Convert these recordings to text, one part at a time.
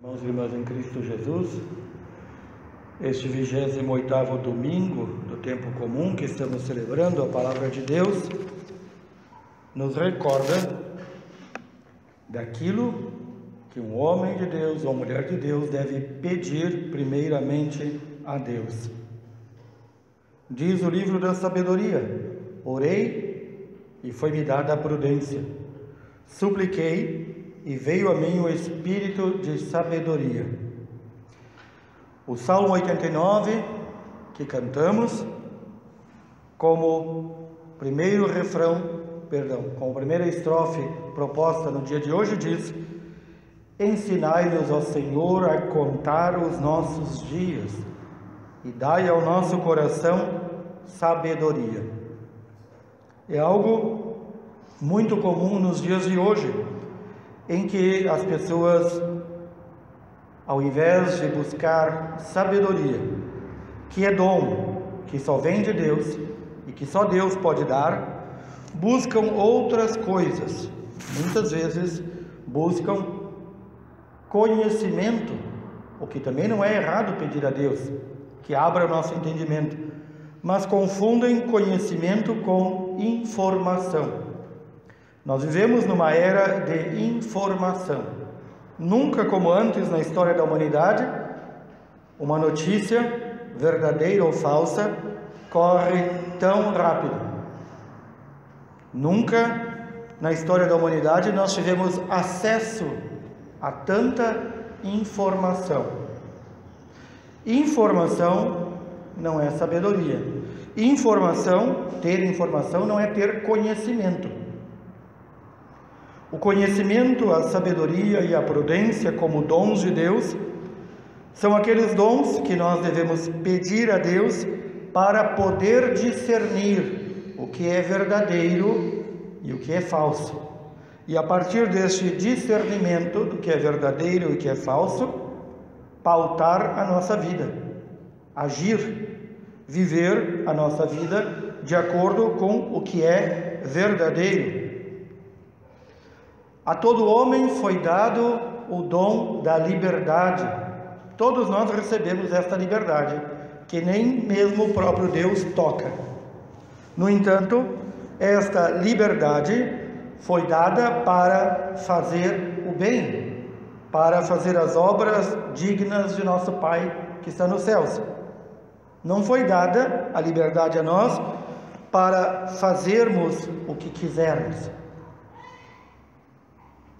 Irmãos e irmãs em Cristo Jesus, este 28º domingo do tempo comum que estamos celebrando, a Palavra de Deus nos recorda daquilo que um homem de Deus ou mulher de Deus deve pedir primeiramente a Deus. Diz o livro da sabedoria: orei e foi-me dada a prudência, supliquei e veio a mim o espírito de sabedoria. O Salmo 89, que cantamos, como primeiro refrão, como primeira estrofe proposta no dia de hoje, diz: ensinai-nos, ó Senhor, a contar os nossos dias, e dai ao nosso coração sabedoria. É algo muito comum nos dias de hoje, em que as pessoas, ao invés de buscar sabedoria, que é dom, que só vem de Deus e que só Deus pode dar, buscam outras coisas. Muitas vezes buscam conhecimento, o que também não é errado pedir a Deus que abra o nosso entendimento, mas confundem conhecimento com informação. Nós vivemos numa era de informação. Nunca como antes na história da humanidade, uma notícia, verdadeira ou falsa, corre tão rápido. Nunca na história da humanidade nós tivemos acesso a tanta informação. Informação não é sabedoria. Ter informação não é ter conhecimento. O conhecimento, a sabedoria e a prudência como dons de Deus são aqueles dons que nós devemos pedir a Deus para poder discernir o que é verdadeiro e o que é falso. E a partir deste discernimento do que é verdadeiro e o que é falso, pautar a nossa vida, agir, viver a nossa vida de acordo com o que é verdadeiro. A todo homem foi dado o dom da liberdade. Todos nós recebemos esta liberdade, que nem mesmo o próprio Deus toca. No entanto, esta liberdade foi dada para fazer o bem, para fazer as obras dignas de nosso Pai que está nos céus. Não foi dada a liberdade a nós para fazermos o que quisermos.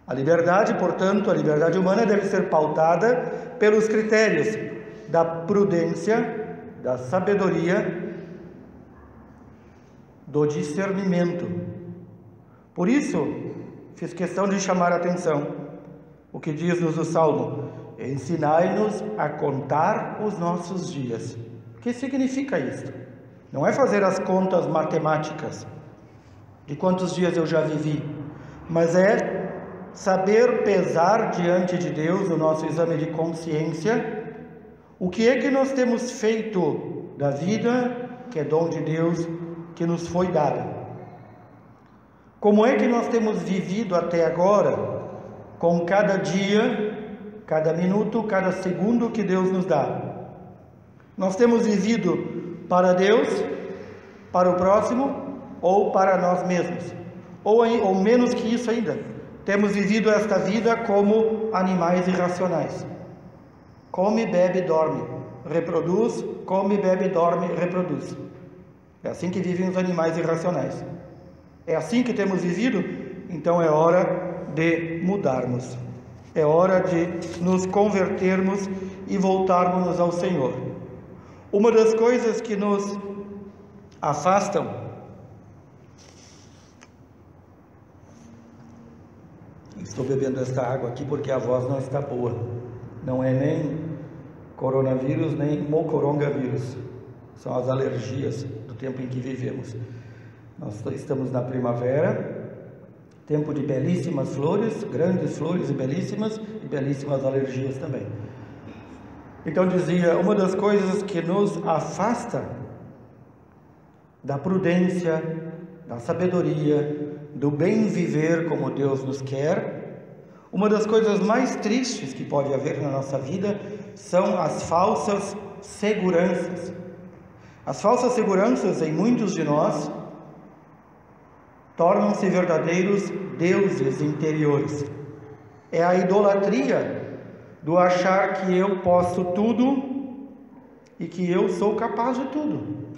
A liberdade, portanto, a liberdade humana deve ser pautada pelos critérios da prudência, da sabedoria, do discernimento. Por isso, fiz questão de chamar a atenção o que diz-nos o Salmo: ensinai-nos a contar os nossos dias. O que significa isto? Não é fazer as contas matemáticas de quantos dias eu já vivi, mas é saber pesar diante de Deus o nosso exame de consciência, o que é que nós temos feito da vida, que é dom de Deus, que nos foi dada. Como é que nós temos vivido até agora, com cada dia, cada minuto, cada segundo que Deus nos dá. Nós temos vivido para Deus, para o próximo, ou para nós mesmos, ou menos que isso ainda. Temos vivido esta vida como animais irracionais. Come, bebe, dorme, reproduz, come, bebe, dorme, reproduz. É assim que vivem os animais irracionais. É assim que temos vivido? Então é hora de mudarmos. É hora de nos convertermos e voltarmos ao Senhor. Uma das coisas que nos afastam, estou bebendo esta água aqui porque a voz não está boa. Não é nem coronavírus, nem mocorongavírus. São as alergias do tempo em que vivemos. Nós estamos na primavera, tempo de belíssimas flores, grandes flores e belíssimas alergias também. Então dizia, uma das coisas que nos afasta da prudência, da sabedoria, do bem viver como Deus nos quer, Uma das coisas mais tristes que pode haver na nossa vida são as falsas seguranças. As falsas seguranças em muitos de nós tornam-se verdadeiros deuses interiores. É a idolatria do achar que eu posso tudo e que eu sou capaz de tudo.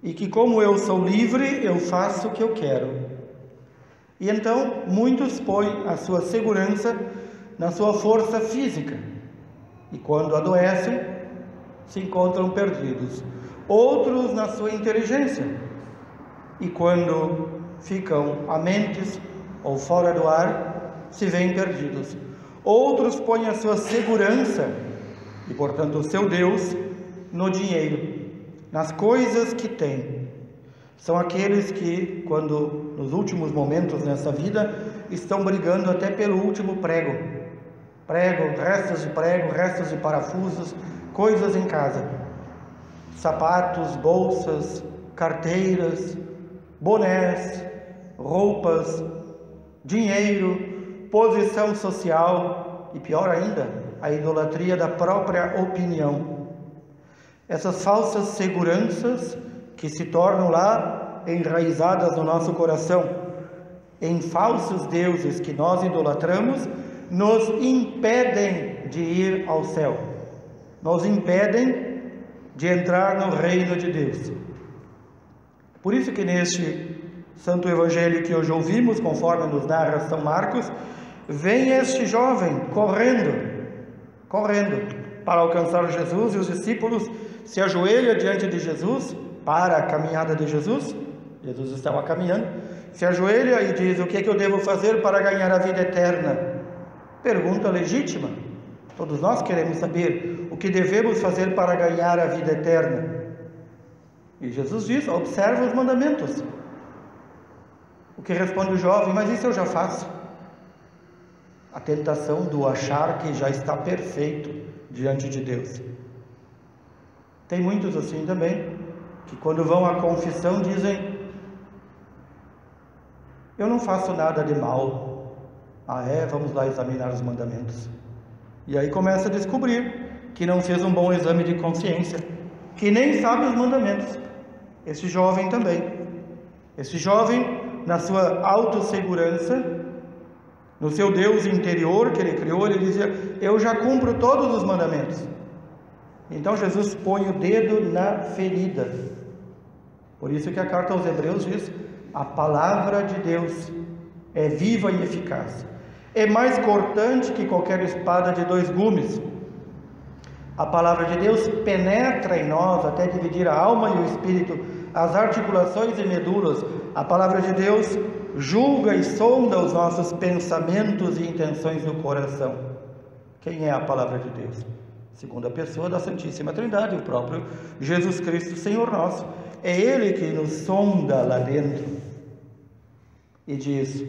E que como eu sou livre, eu faço o que eu quero. E então muitos põem a sua segurança na sua força física. E quando adoecem, se encontram perdidos. Outros na sua inteligência. E quando ficam amentes ou fora do ar, se veem perdidos. Outros põem a sua segurança, e portanto o seu Deus, no dinheiro, nas coisas que têm. São aqueles que, quando nos últimos momentos nessa vida, estão brigando até pelo último prego, restos de parafusos, coisas em casa, sapatos, bolsas, carteiras, bonés, roupas, dinheiro, posição social e, pior ainda, a idolatria da própria opinião. Essas falsas seguranças que se tornam lá enraizadas no nosso coração, em falsos deuses que nós idolatramos, nos impedem de ir ao céu, nos impedem de entrar no reino de Deus. Por isso que neste Santo Evangelho que hoje ouvimos, conforme nos narra São Marcos, vem este jovem correndo para alcançar Jesus, e os discípulos se ajoelham diante de Jesus, para a caminhada de Jesus. Jesus estava caminhando, se ajoelha e diz: o que é que eu devo fazer para ganhar a vida eterna? Pergunta legítima. Todos nós queremos saber o que devemos fazer para ganhar a vida eterna. E Jesus diz: observa os mandamentos. O que responde o jovem: mas isso eu já faço. A tentação do achar que já está perfeito diante de Deus. Tem muitos assim também, que quando vão à confissão dizem: eu não faço nada de mal. Vamos lá examinar os mandamentos. E aí começa a descobrir que não fez um bom exame de consciência, que nem sabe os mandamentos. Esse jovem também. Esse jovem, na sua autossegurança, no seu Deus interior que ele criou, ele dizia: eu já cumpro todos os mandamentos. Então Jesus põe o dedo na ferida. Por isso que a carta aos Hebreus diz: a palavra de Deus é viva e eficaz, é mais cortante que qualquer espada de 2 gumes. A palavra de Deus penetra em nós até dividir a alma e o espírito, as articulações e medulas. A palavra de Deus julga e sonda os nossos pensamentos e intenções do coração. Quem é a palavra de Deus? Segunda pessoa da Santíssima Trindade, o próprio Jesus Cristo, Senhor nosso. É Ele que nos sonda lá dentro e diz: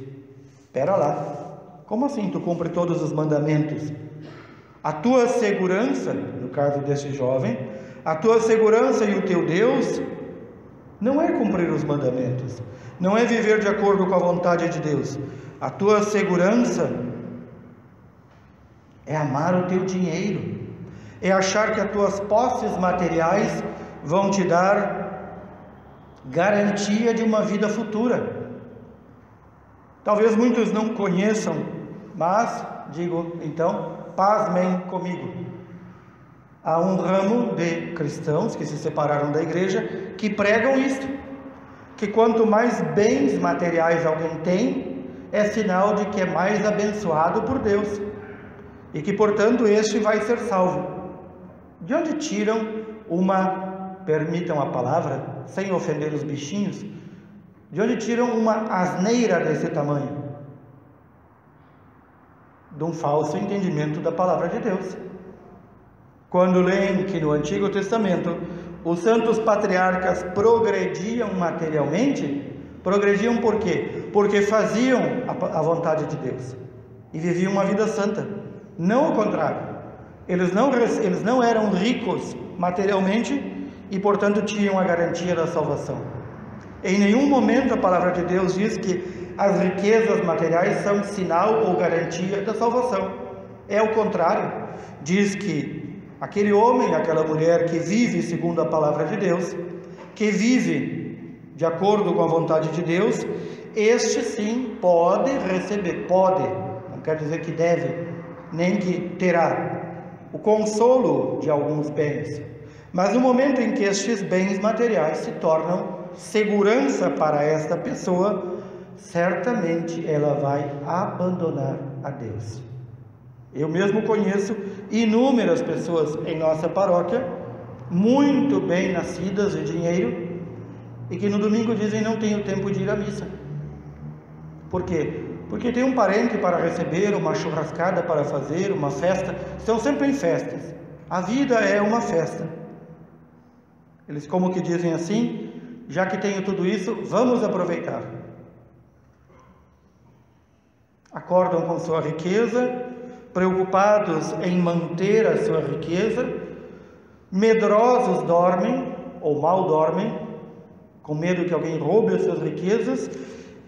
espera lá, como assim tu cumpre todos os mandamentos? A tua segurança, no caso desse jovem, a tua segurança e o teu Deus não é cumprir os mandamentos, não é viver de acordo com a vontade de Deus. A tua segurança é amar o teu dinheiro, é achar que as tuas posses materiais vão te dar garantia de uma vida futura. Talvez muitos não conheçam, mas digo então, pasmem comigo. Há um ramo de cristãos que se separaram da igreja que pregam isto, que quanto mais bens materiais alguém tem, é sinal de que é mais abençoado por Deus, e que portanto este vai ser salvo. De onde tiram permitam a palavra, sem ofender os bichinhos, de onde tiram uma asneira desse tamanho? De um falso entendimento da palavra de Deus. Quando leem que no Antigo Testamento os santos patriarcas progrediam materialmente, progrediam por quê? Porque faziam a vontade de Deus e viviam uma vida santa. Não o contrário. Eles não eram ricos materialmente e, portanto, tinham a garantia da salvação. Em nenhum momento a palavra de Deus diz que as riquezas materiais são sinal ou garantia da salvação. É o contrário. Diz que aquele homem, aquela mulher que vive segundo a palavra de Deus, que vive de acordo com a vontade de Deus, este sim pode receber, pode, não quer dizer que deve, nem que terá, o consolo de alguns bens. Mas no momento em que estes bens materiais se tornam segurança para esta pessoa, certamente ela vai abandonar a Deus. Eu mesmo conheço inúmeras pessoas em nossa paróquia, muito bem nascidas de dinheiro, e que no domingo dizem: não tenho tempo de ir à missa. Por quê? Porque tem um parente para receber, uma churrascada para fazer, uma festa. Estão sempre em festas. A vida é uma festa. Eles como que dizem assim: já que tenho tudo isso, vamos aproveitar. Acordam com sua riqueza, preocupados em manter a sua riqueza, medrosos dormem, ou mal dormem, com medo que alguém roube as suas riquezas,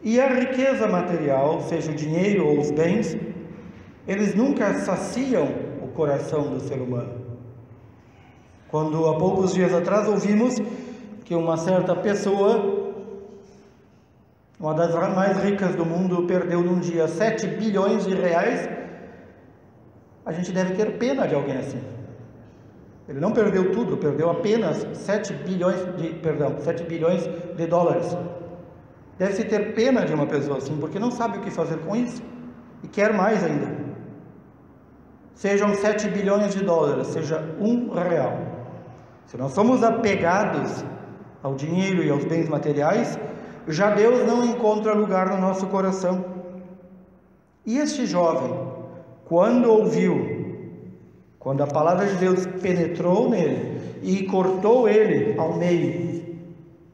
e a riqueza material, seja o dinheiro ou os bens, eles nunca saciam o coração do ser humano. Quando há poucos dias atrás ouvimos que uma certa pessoa, uma das mais ricas do mundo, perdeu num dia 7 bilhões de reais, a gente deve ter pena de alguém assim. Ele não perdeu tudo, perdeu apenas 7 bilhões de dólares. Deve-se ter pena de uma pessoa assim, porque não sabe o que fazer com isso e quer mais ainda. Sejam 7 bilhões de dólares, seja R$1. Se nós somos apegados ao dinheiro e aos bens materiais, já Deus não encontra lugar no nosso coração. E este jovem, quando a palavra de Deus penetrou nele e cortou ele ao meio,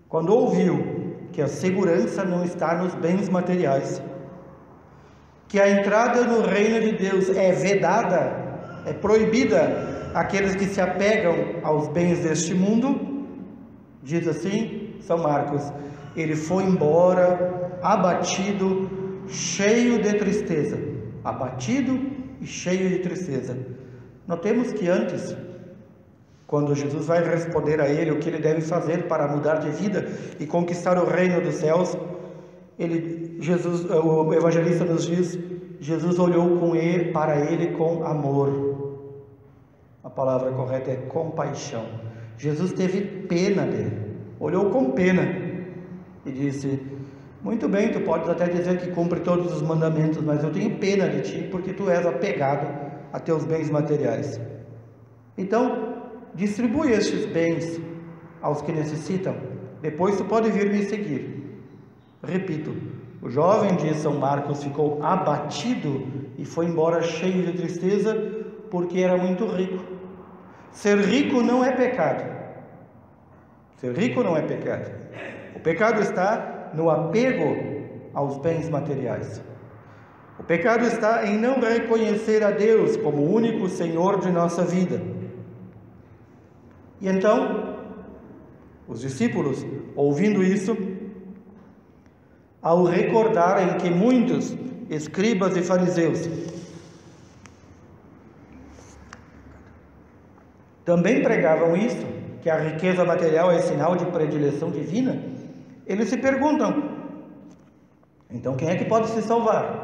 quando ouviu que a segurança não está nos bens materiais, que a entrada no reino de Deus é vedada, é proibida àqueles que se apegam aos bens deste mundo, diz assim São Marcos: ele foi embora abatido, cheio de tristeza. Abatido e cheio de tristeza. Notemos que antes, quando Jesus vai responder a ele o que ele deve fazer para mudar de vida e conquistar o reino dos céus, o evangelista nos diz: Jesus olhou para ele com amor. A palavra correta é compaixão. Jesus teve pena dele, olhou com pena e disse: muito bem, tu podes até dizer que cumpre todos os mandamentos, mas eu tenho pena de ti, porque tu és apegado a teus bens materiais. Então, distribui estes bens aos que necessitam, depois tu pode vir me seguir. Repito, o jovem de São Marcos ficou abatido e foi embora cheio de tristeza, porque era muito rico. Ser rico não é pecado. Ser rico não é pecado. O pecado está no apego aos bens materiais. O pecado está em não reconhecer a Deus como o único Senhor de nossa vida. E então, os discípulos, ouvindo isso, ao recordarem que muitos escribas e fariseus também pregavam isso, que a riqueza material é sinal de predileção divina, eles se perguntam: então quem é que pode se salvar?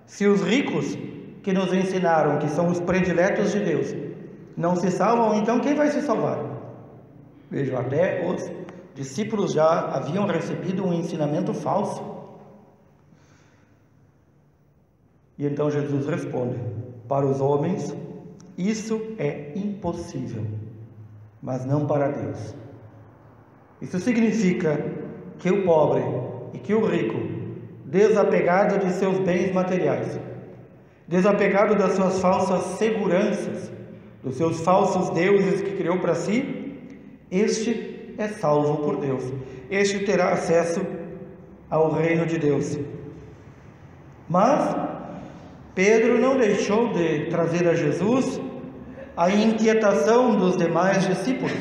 Se os ricos que nos ensinaram que são os prediletos de Deus não se salvam, então quem vai se salvar? Vejam, até os discípulos já haviam recebido um ensinamento falso. E então Jesus responde: para os homens isso é impossível, mas não para Deus. Isso significa que o pobre e que o rico, desapegado de seus bens materiais, desapegado das suas falsas seguranças, dos seus falsos deuses que criou para si, este é salvo por Deus. Este terá acesso ao reino de Deus. Mas Pedro não deixou de trazer a Jesus a inquietação dos demais discípulos.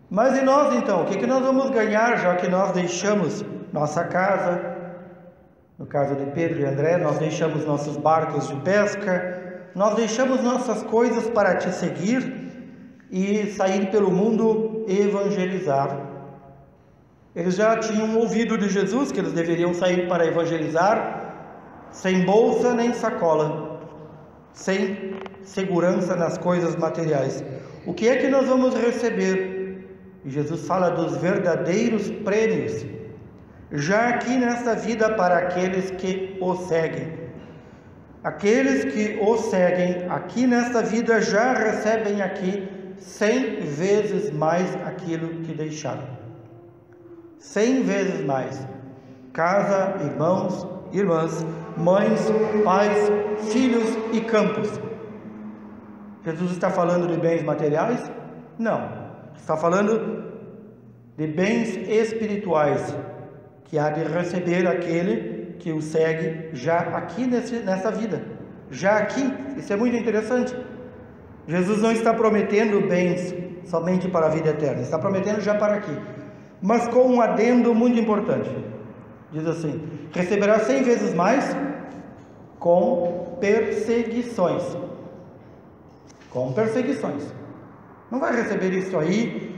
Mas e nós então? O que nós vamos ganhar, já que nós deixamos nossa casa, No caso de Pedro e André, nós deixamos nossos barcos de pesca, nós deixamos nossas coisas para te seguir e sair pelo mundo evangelizar. Eles já tinham ouvido de Jesus que eles deveriam sair para evangelizar sem bolsa nem sacola, sem segurança nas coisas materiais. O que é que nós vamos receber? E Jesus fala dos verdadeiros prêmios, já aqui nesta vida, para aqueles que o seguem. Aqueles que o seguem aqui nesta vida já recebem aqui 100 vezes mais aquilo que deixaram. 100 vezes mais. Casa, irmãos, irmãs, mães, pais, filhos e campos. Jesus está falando de bens materiais? Não. Está falando de bens espirituais, que há de receber aquele que o segue já aqui nessa vida. Já aqui. Isso é muito interessante. Jesus não está prometendo bens somente para a vida eterna. Está prometendo já para aqui. Mas com um adendo muito importante. Diz assim: receberá 100 vezes mais com perseguições. Com perseguições. Não vai receber isso aí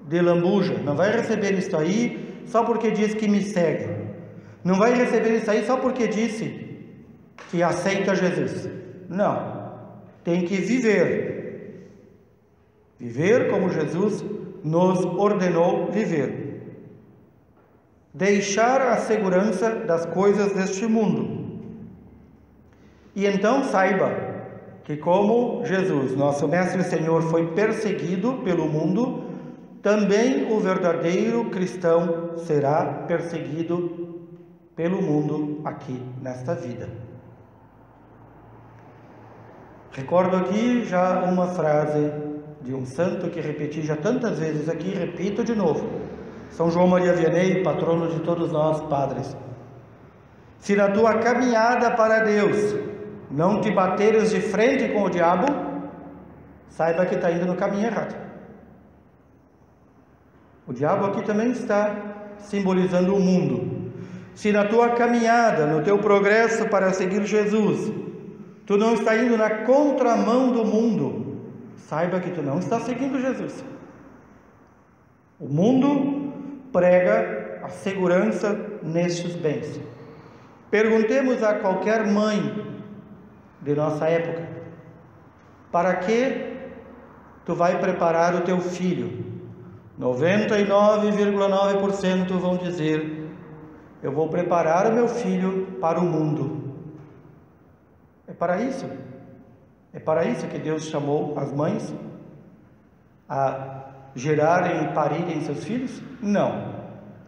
de lambuja. Não vai receber isso aí só porque diz que me segue. Não vai receber isso aí só porque disse que aceita Jesus. Não. Tem que viver. Viver como Jesus nos ordenou viver. Deixar a segurança das coisas deste mundo. E então saiba que, como Jesus, nosso Mestre e Senhor, foi perseguido pelo mundo, também o verdadeiro cristão será perseguido pelo mundo aqui nesta vida. Recordo aqui já uma frase de um santo que repeti já tantas vezes aqui, repito de novo. São João Maria Vianney, patrono de todos nós padres. Se na tua caminhada para Deus não te bateres de frente com o diabo, saiba que está indo no caminho errado. O diabo aqui também está simbolizando o mundo. Se na tua caminhada, no teu progresso para seguir Jesus, tu não está indo na contramão do mundo, saiba que tu não está seguindo Jesus. O mundo prega a segurança nestes bens. Perguntemos a qualquer mãe de nossa época: para que tu vai preparar o teu filho? 99,9% vão dizer: eu vou preparar o meu filho para o mundo. É para isso? É para isso que Deus chamou as mães a gerarem e parirem seus filhos? Não.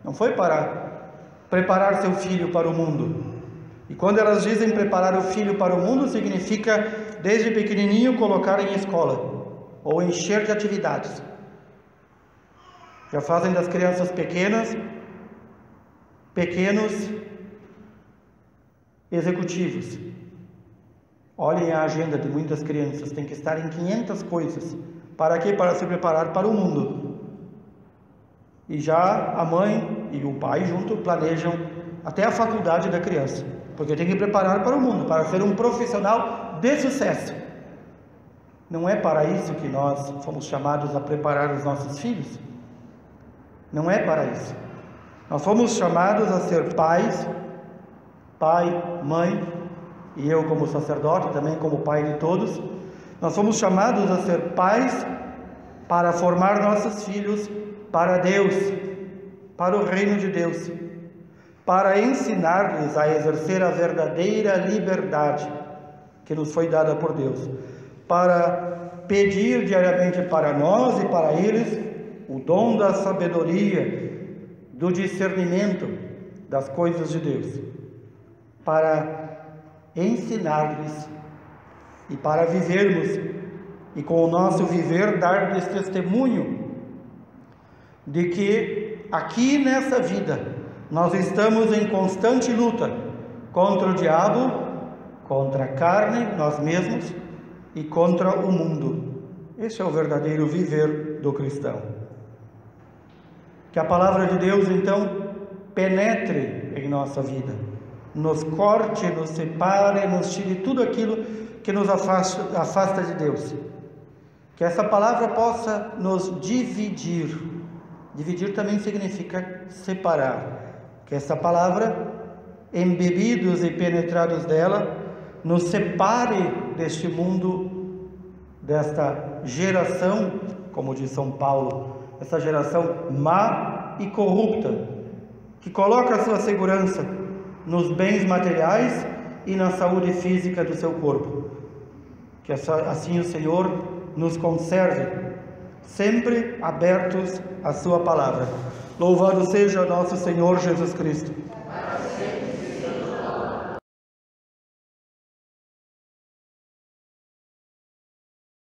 Não foi para preparar seu filho para o mundo. E quando elas dizem preparar o filho para o mundo, significa desde pequenininho colocar em escola ou encher de atividades. Já fazem das crianças pequenos executivos. Olhem a agenda de muitas crianças, tem que estar em 500 coisas. Para quê? Para se preparar para o mundo. E já a mãe e o pai junto planejam até a faculdade da criança, porque tem que preparar para o mundo, para ser um profissional de sucesso. Não é para isso que nós fomos chamados a preparar os nossos filhos? Não é para isso. Nós fomos chamados a ser pais, pai, mãe, e eu como sacerdote, também como pai de todos. Nós fomos chamados a ser pais para formar nossos filhos para Deus, para o reino de Deus, para ensinar-lhes a exercer a verdadeira liberdade que nos foi dada por Deus, para pedir diariamente para nós e para eles o dom da sabedoria, do discernimento das coisas de Deus, para ensinar-lhes e para vivermos, e com o nosso viver dar-lhes testemunho de que aqui nessa vida nós estamos em constante luta contra o diabo, contra a carne, nós mesmos, e contra o mundo. Esse é o verdadeiro viver do cristão. Que a palavra de Deus então penetre em nossa vida, nos corte, nos separe, nos tire tudo aquilo que nos afasta de Deus. Que essa palavra possa nos dividir. Dividir também significa separar. Que essa palavra, embebidos e penetrados dela, nos separe deste mundo, desta geração, como diz São Paulo, essa geração má e corrupta, que coloca a sua segurança nos bens materiais e na saúde física do seu corpo. Que assim o Senhor nos conserve, sempre abertos à sua palavra. Louvado seja nosso Senhor Jesus Cristo.